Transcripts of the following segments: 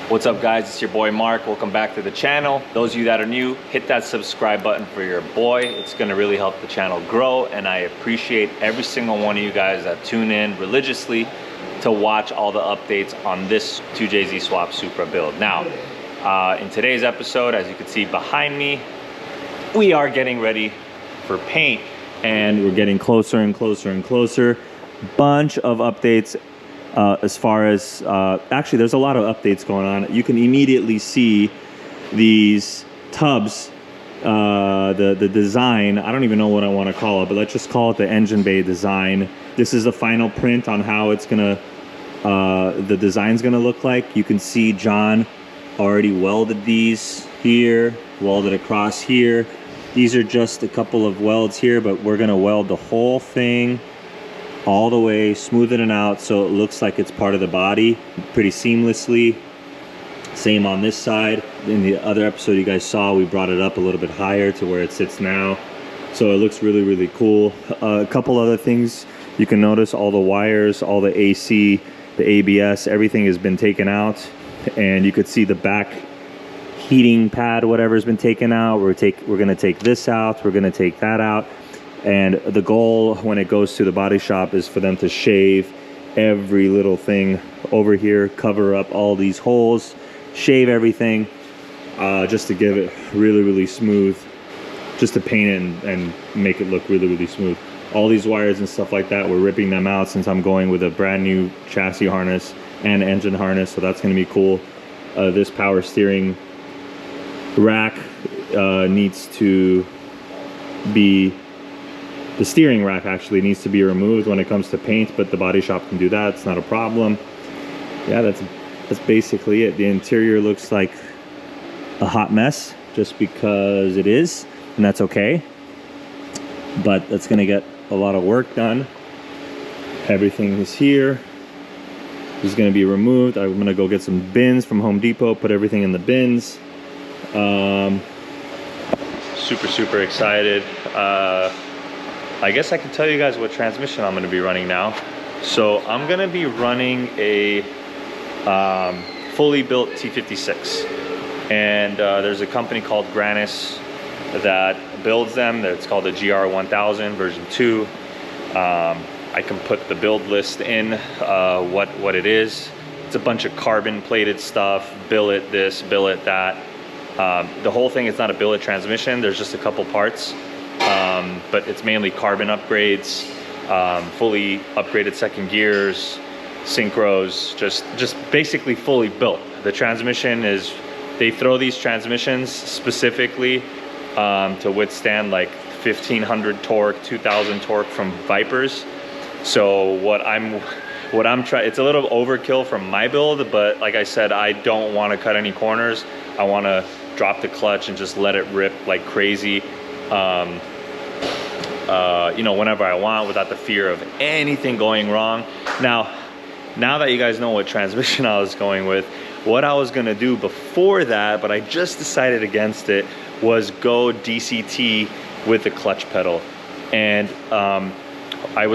What's up guys, it's your boy Mark. Welcome back to the channel. Those of you that are new, hit that subscribe button for your boy. It's gonna really help the channel grow, and I appreciate every single one of you guys that tune in religiously to watch all the updates on this 2JZ Swap Supra build. Now, in today's episode, as you can see behind me, we are getting ready for paint, and we're getting closer and closer and closer. Bunch of updates. As far as, actually there's a lot of updates going on. You can immediately see these tubs, the design, I don't even know what I want to call it, but let's just call it the engine bay design. This is the final print on how it's gonna, the design's gonna look like. You can see John already welded these here, welded across here. These are just a couple of welds here, but we're gonna weld the whole thing all the way, smoothing it out so it looks like it's part of the body pretty seamlessly. Same on this side. In the other episode you guys saw, we brought it up a little bit higher to where it sits now, so it looks really, really cool. A couple other things you can notice: all the wires, all the AC, the ABS, everything has been taken out, and you could see the back heating pad, whatever, has been taken out. We're gonna take this out, we're gonna take that out. And the goal when it goes to the body shop is for them to shave every little thing over here, cover up all these holes, shave everything, just to give it really, really smooth, just to paint it and make it look really, really smooth. All these wires and stuff like that, we're ripping them out since I'm going with a brand new chassis harness and engine harness, so that's gonna be cool. This power steering rack needs to be, the steering rack actually needs to be removed when it comes to paint, but the body shop can do that. It's not a problem. Yeah, that's basically it. The interior looks like a hot mess just because it is, and that's okay. But that's gonna get a lot of work done. Everything is here. This is gonna be removed. I'm gonna go get some bins from Home Depot, put everything in the bins. Super excited. I guess I can tell you guys what transmission I'm going to be running now. So I'm going to be running a fully built T56, and there's a company called Granis that builds them. It's called the GR1000 version 2. I can put the build list in, what it is. It's a bunch of carbon plated stuff, billet this, billet that. The whole thing is not a billet transmission. There's just a couple parts. But it's mainly carbon upgrades, fully upgraded second gears, synchros, just basically fully built. The transmission is, they throw these transmissions specifically to withstand like 1500 torque, 2000 torque from Vipers. So what I'm trying, it's a little overkill from my build, but like I said, I don't want to cut any corners. I want to drop the clutch and just let it rip like crazy. You know, whenever I want, without the fear of anything going wrong. Now that you guys know what transmission I was going with, what I was gonna do before that, but I just decided against it, was go DCT with the clutch pedal. And I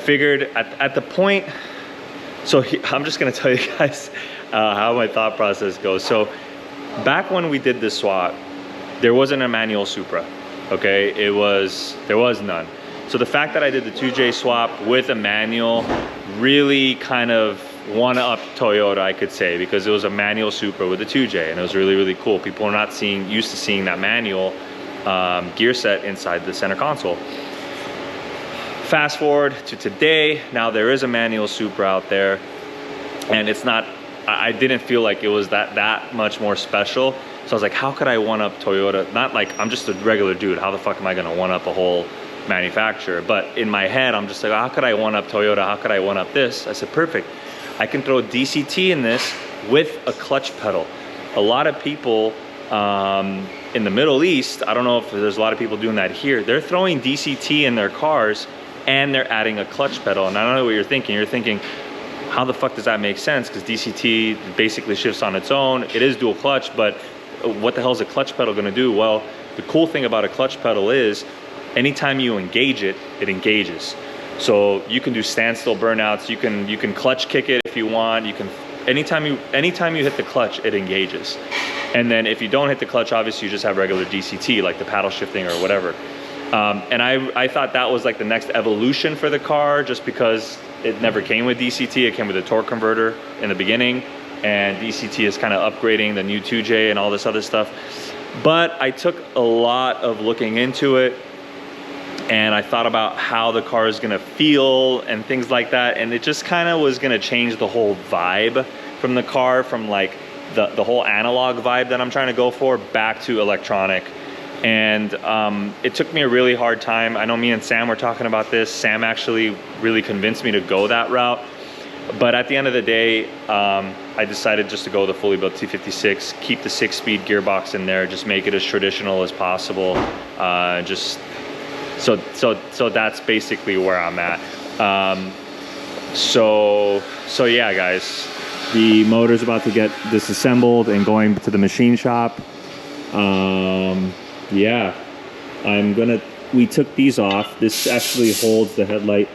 figured at the point, so I'm just gonna tell you guys how my thought process goes. So back when we did this swap, there wasn't a manual Supra. Okay, there was none. So the fact that I did the 2J swap with a manual really kind of won up Toyota, I could say, because it was a manual Supra with a 2J, and it was really, really cool. People are not used to seeing that manual gear set inside the center console. Fast forward to today, now there is a manual Supra out there, and it's not, I didn't feel like it was that much more special. So I was like, how could I one up Toyota? Not like, I'm just a regular dude. How the fuck am I gonna one up a whole manufacturer? But in my head, I'm just like, how could I one up Toyota? How could I one up this? I said, perfect. I can throw DCT in this with a clutch pedal. A lot of people in the Middle East, I don't know if there's a lot of people doing that here, they're throwing DCT in their cars and they're adding a clutch pedal. And I don't know what you're thinking. You're thinking, how the fuck does that make sense? Because DCT basically shifts on its own. It is dual clutch, but what the hell is a clutch pedal gonna do? Well, the cool thing about a clutch pedal is anytime you engage it, it engages. So you can do standstill burnouts, you can clutch kick it if you want, you can anytime you hit the clutch, it engages. And then if you don't hit the clutch, obviously you just have regular DCT, like the paddle shifting or whatever. And I thought that was like the next evolution for the car, just because it never came with DCT. It came with a torque converter in the beginning, and DCT is kind of upgrading the new 2J and all this other stuff. But I took a lot of looking into it, and I thought about how the car is gonna feel and things like that, and it just kind of was gonna change the whole vibe from the car, from like the whole analog vibe that I'm trying to go for, back to electronic. And it took me a really hard time. I know me and Sam were talking about this. Sam actually really convinced me to go that route. But at the end of the day, I decided just to go the fully built T56, keep the 6-speed gearbox in there, just make it as traditional as possible. So that's basically where I'm at. So yeah, guys, the motor's about to get disassembled and going to the machine shop. Yeah, we took these off. This actually holds the headlight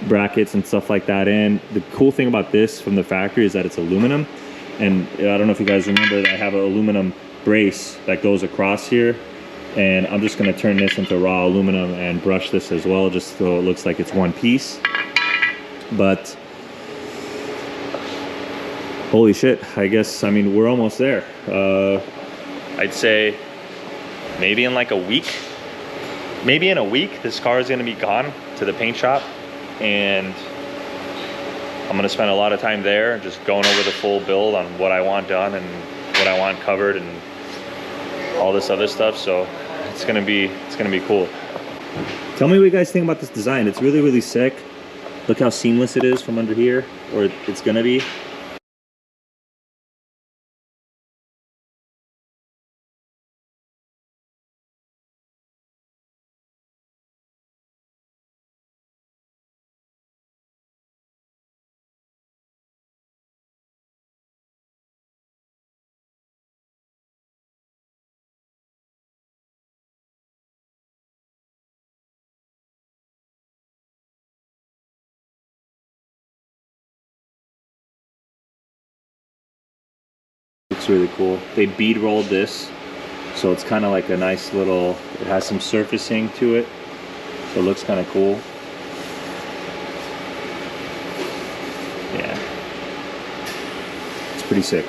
brackets and stuff like that in. The cool thing about this from the factory is that it's aluminum. And I don't know if you guys remember that I have an aluminum brace that goes across here. And I'm just gonna turn this into raw aluminum and brush this as well, just so it looks like it's one piece. But holy shit, I guess, I mean, we're almost there. I'd say maybe in like a week. Maybe in a week, this car is gonna be gone to the paint shop, and I'm gonna spend a lot of time there just going over the full build on what I want done and what I want covered and all this other stuff. So it's gonna be cool. Tell me what you guys think about this design. It's really, really sick. Look how seamless it is from under here, or it's gonna be. Looks really cool. They bead rolled this, so it's kind of like a nice little, it has some surfacing to it, so it looks kind of cool. Yeah, it's pretty sick.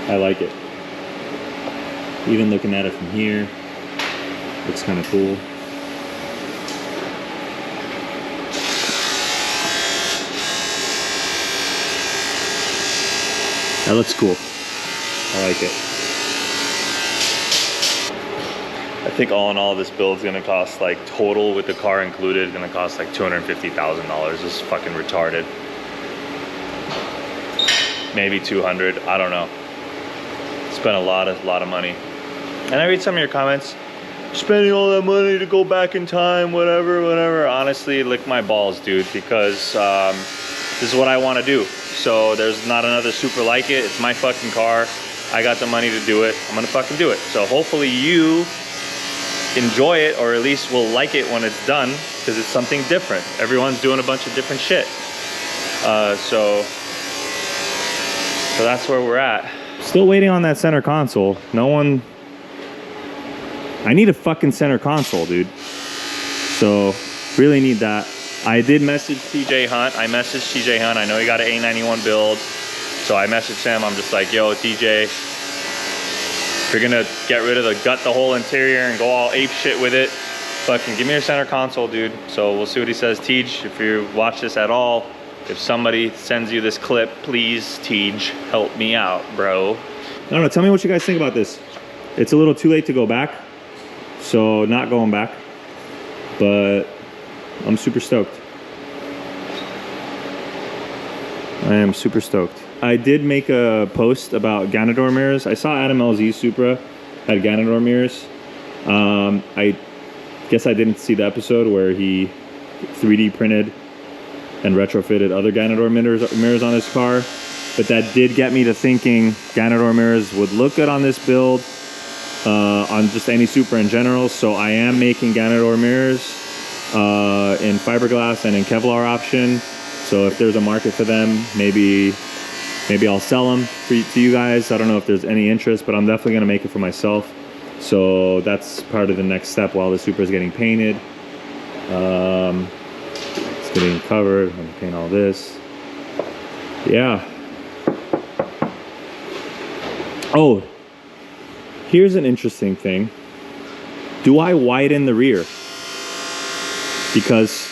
I like it. Even looking at it from here, looks kind of cool. That looks cool. I like it. I think all in all, this build's gonna cost, like, total with the car included, gonna cost like $250,000. This is fucking retarded. Maybe 200, I don't know. Spent a lot of money. And I read some of your comments, spending all that money to go back in time, whatever. Honestly, lick my balls, dude, because this is what I want to do. So there's not another Supra like it. It's my fucking car. I got the money to do it. I'm gonna fucking do it. So hopefully you enjoy it, or at least will like it when it's done, because it's something different. Everyone's doing a bunch of different shit. So that's where we're at. Still waiting on that center console. No one, I need a fucking center console, dude. So really need that. I did message TJ Hunt. I know he got an A91 build. So I messaged him. I'm just like, yo, TJ, if you're gonna get rid of gut the whole interior and go all ape shit with it, fucking give me your center console, dude. So we'll see what he says. Tej, if you watch this at all, if somebody sends you this clip, please, Tej, help me out, bro. I don't know, tell me what you guys think about this. It's a little too late to go back, so not going back, but I'm super stoked. I am super stoked. I did make a post about Ganador mirrors. I saw Adam LZ's Supra had Ganador mirrors. I guess I didn't see the episode where he 3D printed and retrofitted other Ganador mirrors on his car. But that did get me to thinking Ganador mirrors would look good on this build, on just any Supra in general. So I am making Ganador mirrors. in fiberglass and in Kevlar option. So if there's a market for them, maybe I'll sell them to you guys. I don't know if there's any interest, but I'm definitely gonna make it for myself. So that's part of the next step while the Supra is getting painted. It's getting covered. I'm gonna paint all this. Yeah. Oh, here's an interesting thing. Do I widen the rear? Because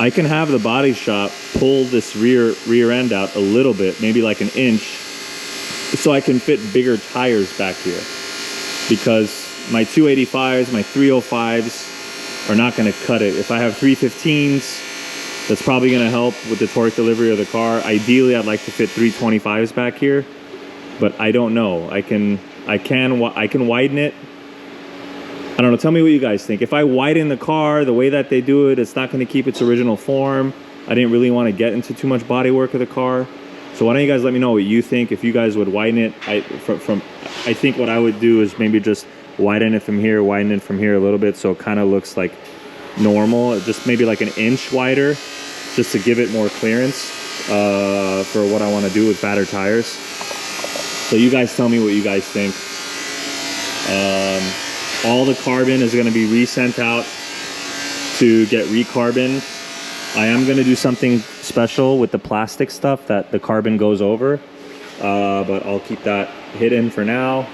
I can have the body shop pull this rear end out a little bit, maybe like an inch, so I can fit bigger tires back here. Because my 285s, my 305s are not gonna cut it. If I have 315s, that's probably gonna help with the torque delivery of the car. Ideally, I'd like to fit 325s back here, but I don't know. I can widen it. I don't know, tell me what you guys think. If I widen the car the way that they do it, it's not gonna keep its original form. I didn't really want to get into too much body work of the car. So why don't you guys let me know what you think, if you guys would widen it. I think what I would do is maybe just widen it from here, widen it from here a little bit so it kind of looks like normal, just maybe like an inch wider, just to give it more clearance for what I want to do with fatter tires. So you guys tell me what you guys think. All the carbon is going to be resent out to get recarboned. I am going to do something special with the plastic stuff that the carbon goes over, but I'll keep that hidden for now.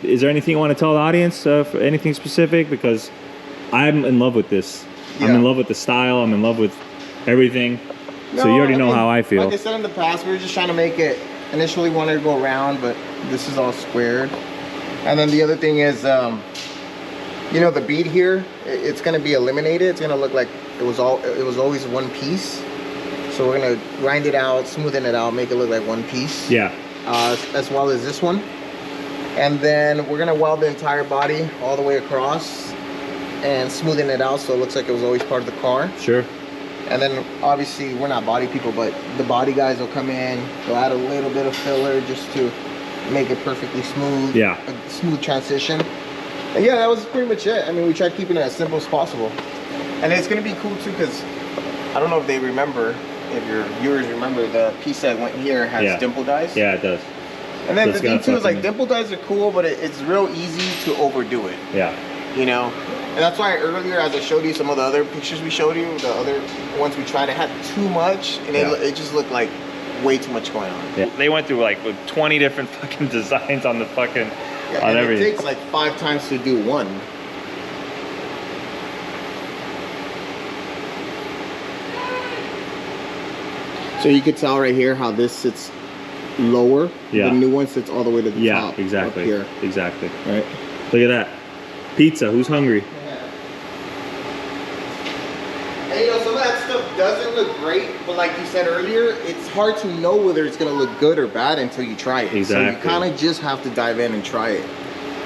Is there anything you want to tell the audience, for anything specific? Because I'm in love with this. Yeah. I'm in love with the style. I'm in love with everything. No, so you already know how I feel. Like I said in the past, we were just trying to make it, initially wanted to go around, but this is all squared. And then the other thing is, you know, the bead here, it's going to be eliminated. It's going to look like it was always one piece. So we're going to grind it out, smoothen it out, make it look like one piece. Yeah. As well as this one. And then we're going to weld the entire body all the way across and smoothen it out so it looks like it was always part of the car. Sure. And then obviously we're not body people, but the body guys will come in, they'll add a little bit of filler just to make it perfectly smooth. Yeah. A smooth transition. And yeah, that was pretty much it. I mean, we tried keeping it as simple as possible. And it's going to be cool too, because I don't know if they remember, if your viewers remember, the piece that went here has dimple dies. Yeah, it does. And then the thing too is, like, dimple dies are cool, but it's real easy to overdo it. Yeah. You know? And that's why earlier, as I showed you some of the other pictures we showed you, the other ones we tried, it had too much, and it just looked like way too much going on. Yeah. They went through like 20 different fucking designs on the fucking, on everything. It takes like 5 times to do one. So you could tell right here how this sits lower. Yeah. The new one sits all the way to the top. Yeah, exactly. Up here. Exactly. Right. Look at that. Pizza. Who's hungry? And you know, some of that stuff doesn't look great, but like you said earlier, it's hard to know whether it's going to look good or bad until you try it. Exactly. So you kind of just have to dive in and try it.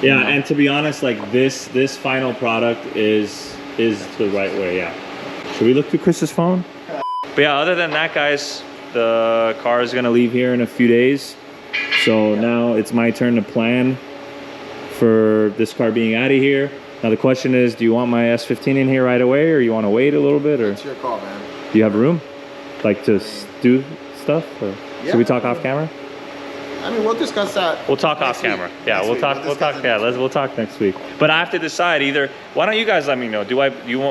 Yeah, you know? And to be honest, like this final product is the right way. Yeah. Should we look through Chris's phone? But yeah, other than that, guys, the car is going to leave here in a few days. So now it's my turn to plan for this car being out of here. Now the question is, do you want my S15 in here right away, or you want to wait a little bit? Or it's your call, man. Do you have room, like, to do stuff? Or yeah, should we talk off camera? I mean, we'll discuss that. We'll talk off camera. Yeah, we'll talk. We'll talk next week. But I have to decide either. Why don't you guys let me know?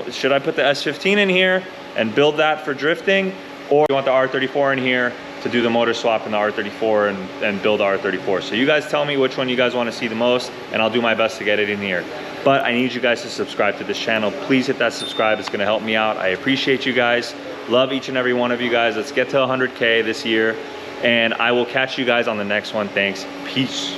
Should I put the S15 in here and build that for drifting, or you want the R34 in here to do the motor swap in the R34 and build the R34? So you guys tell me which one you guys want to see the most, and I'll do my best to get it in here. But I need you guys to subscribe to this channel. Please hit that subscribe. It's going to help me out. I appreciate you guys. Love each and every one of you guys. Let's get to 100K this year, and I will catch you guys on the next one. Thanks. Peace.